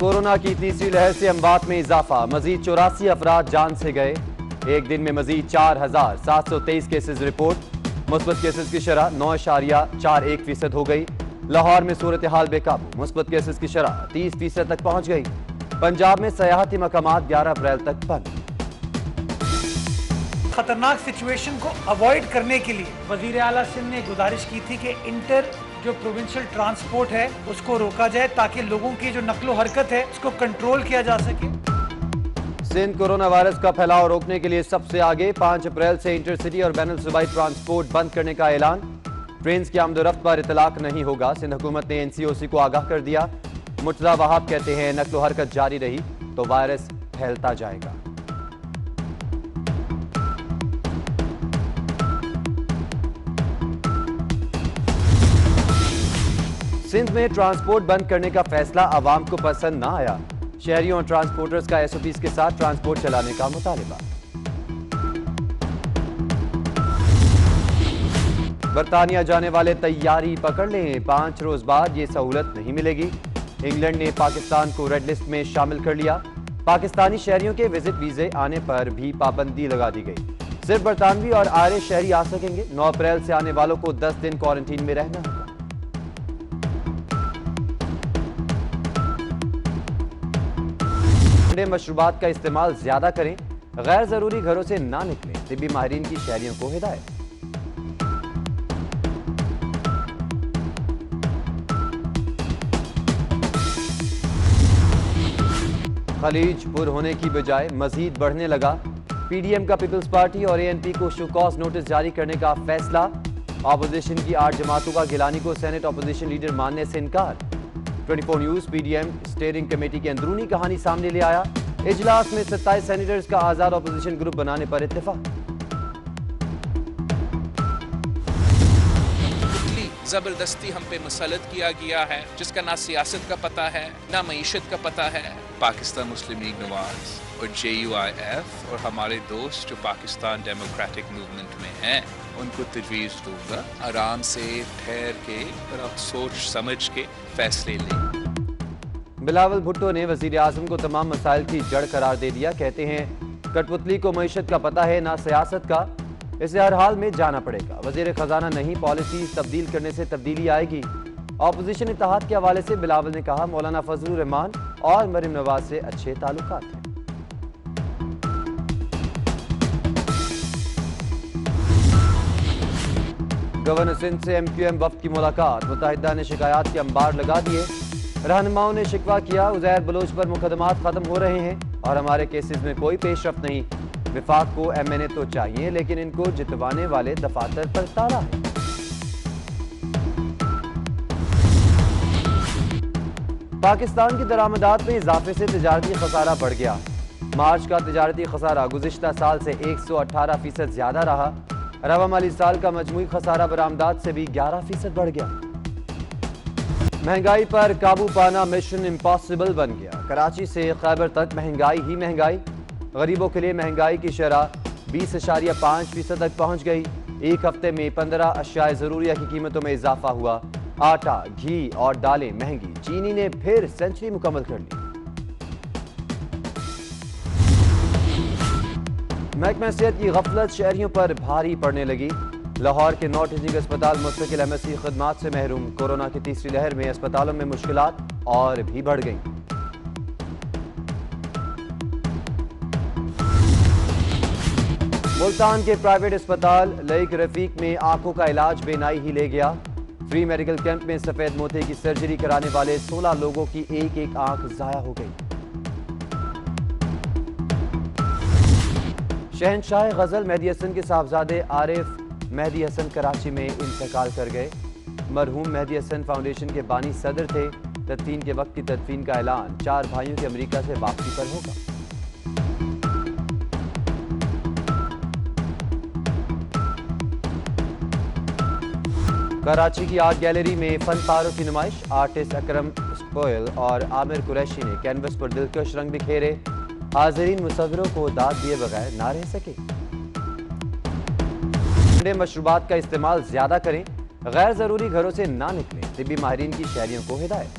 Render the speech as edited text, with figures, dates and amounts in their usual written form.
Corona کی تیسری لہر سے اموات میں اضافہ، مزید 84 افراد جان سے گئے۔ ایک دن میں مزید 4723 کیسز رپورٹ، مثبت کیسز کی شرح 9.41% ہو گئی۔ لاہور میں صورتحال بے قابو، مثبت کیسز کی شرح 30% تک پہنچ گئی۔ پنجاب میں سیاحتی مقامات 11 اپریل تک بند۔ خطرناک سچویشن کو اوائڈ کرنے کے لیے وزیر اعلیٰ سندھ نے گزارش کی تھی کہ انٹر جو پروونشل ٹرانسپورٹ ہے اس کو روکا جائے تاکہ لوگوں کی جو نقل و حرکت ہے اس کو کنٹرول کیا جا سکے۔ سندھ کورونا وائرس کا پھیلاؤ روکنے کے لیے سب سے آگے، 5 اپریل سے انٹر سٹی اور بین الصوبائی ٹرانسپورٹ بند کرنے کا اعلان۔ ٹرینز کی آمد و رفت پر اطلاق نہیں ہوگا، سندھ حکومت نے NCOC کو آگاہ کر دیا۔ مرتضی وہاب کہتے ہیں نقل و حرکت جاری رہی تو وائرس پھیلتا جائے گا۔ سندھ میں ٹرانسپورٹ بند کرنے کا فیصلہ عوام کو پسند نہ آیا، شہریوں اور ٹرانسپورٹرز کا SOPs کے ساتھ ٹرانسپورٹ چلانے کا مطالبہ۔ برطانیہ جانے والے تیاری پکڑ لیں، 5 روز بعد یہ سہولت نہیں ملے گی۔ انگلینڈ نے پاکستان کو ریڈ لسٹ میں شامل کر لیا۔ پاکستانی شہریوں کے وزٹ ویزے آنے پر بھی پابندی لگا دی گئی، صرف برطانوی اور آئرش شہری آ سکیں گے۔ 9 اپریل سے آنے والوں کو 10 دن کوارنٹین میں رہنا ہوگا۔ ٹھنڈے مشروبات کا استعمال زیادہ کریں، غیر ضروری گھروں سے نہ نکلیں، طبی ماہرین کی شہریوں کو ہدایت۔ خلیج پر ہونے کی بجائے مزید بڑھنے لگا، PDM کا پیپلز پارٹی اور ANP کو شو کاز نوٹس جاری کرنے کا فیصلہ۔ اپوزیشن کی 8 جماعتوں کا گیلانی کو سینٹ اپوزیشن لیڈر ماننے سے انکار۔ 24 نیوز PDM اسٹیئرنگ کمیٹی کی اندرونی کہانی سامنے لے آیا، اجلاس میں 27 سینیٹرز کا آزاد اپوزیشن گروپ بنانے پر اتفاق۔ زبردستی ہم پہ مسلط کیا گیا ہے، جس کا نہ سیاست کا پتہ ہے نہ معیشت کا پتہ ہے۔ پاکستان مسلم لیگ نواز اور JUIF اور ہمارے دوست جو پاکستان ڈیموکریٹک موومنٹ میں ہیں ان کو تجویز دوں گا آرام سے ٹھہر کے اور سوچ سمجھ کے فیصلے لیں۔ بلاول بھٹو نے وزیر اعظم کو تمام مسائل کی جڑ قرار دے دیا، کہتے ہیں کٹ پتلی کو معیشت کا پتہ ہے نہ سیاست کا، اسے ہر حال میں جانا پڑے گا۔ وزیر خزانہ نہیں، پالیسی تبدیل کرنے سے تبدیلی آئے گی۔ اپوزیشن اتحاد کے حوالے سے بلاول نے کہا مولانا فضل الرحمان اور مریم نواز سے اچھے تعلقات ہیں۔ گورنر سندھ سے MQM وفد کی ملاقات، متحدہ نے شکایات کے انبار لگا دیے۔ رہنماؤں نے شکوہ کیا عزیر بلوچ پر مقدمات ختم ہو رہے ہیں اور ہمارے کیسز میں کوئی پیش رفت نہیں۔ وفاق کو MNA تو چاہیے لیکن ان کو جتوانے والے دفاتر پر تالا ہے۔ پاکستان کی درآمدات میں اضافے سے تجارتی خسارہ بڑھ گیا۔ مارچ کا تجارتی خسارہ گزشتہ سال سے 118% زیادہ رہا۔ رواں مالی سال کا مجموعی خسارہ برآمدات سے بھی 11% بڑھ گیا۔ مہنگائی پر قابو پانا مشن امپاسبل بن گیا، کراچی سے خیبر تک مہنگائی ہی مہنگائی۔ غریبوں کے لیے مہنگائی کی شرح 20.5% تک پہنچ گئی۔ ایک ہفتے میں 15 اشیاء ضروریہ کی قیمتوں میں اضافہ ہوا۔ آٹا، گھی اور دالیں مہنگی، چینی نے پھر سینچری مکمل کر لی۔ محکمہ صحت کی غفلت شہریوں پر بھاری پڑنے لگی۔ لاہور کے 9 ٹیچنگ اسپتال مستقل MSc خدمات سے محروم۔ کورونا کی تیسری لہر میں اسپتالوں میں مشکلات اور بھی بڑھ گئیں۔ ملتان کے پرائیویٹ اسپتال لائق رفیق میں آنکھوں کا علاج بینائی ہی لے گیا۔ فری میڈیکل کیمپ میں سفید موتی کی سرجری کرانے والے 16 لوگوں کی ایک آنکھ ضائع ہو گئی۔ شہنشاہ غزل مہدی حسن کے صاحبزادے عارف مہدی حسن کراچی میں انتقال کر گئے۔ مرحوم مہدی حسن فاؤنڈیشن کے بانی صدر تھے۔ تدفین کے وقت کی تدفین کا اعلان 4 بھائیوں کے امریکہ سے واپسی پر ہوگا۔ کراچی کی آرٹ گیلری میں فن پاروں کی نمائش، آرٹسٹ اکرم اسپوئل اور عامر قریشی نے کینوس پر دلکش رنگ بکھیرے۔ حاضرین مصوروں کو داد دیے بغیر نہ رہ سکے۔ ٹھنڈے مشروبات کا استعمال زیادہ کریں، غیر ضروری گھروں سے نہ نکلیں، طبی ماہرین کی شہریوں کو ہدایت۔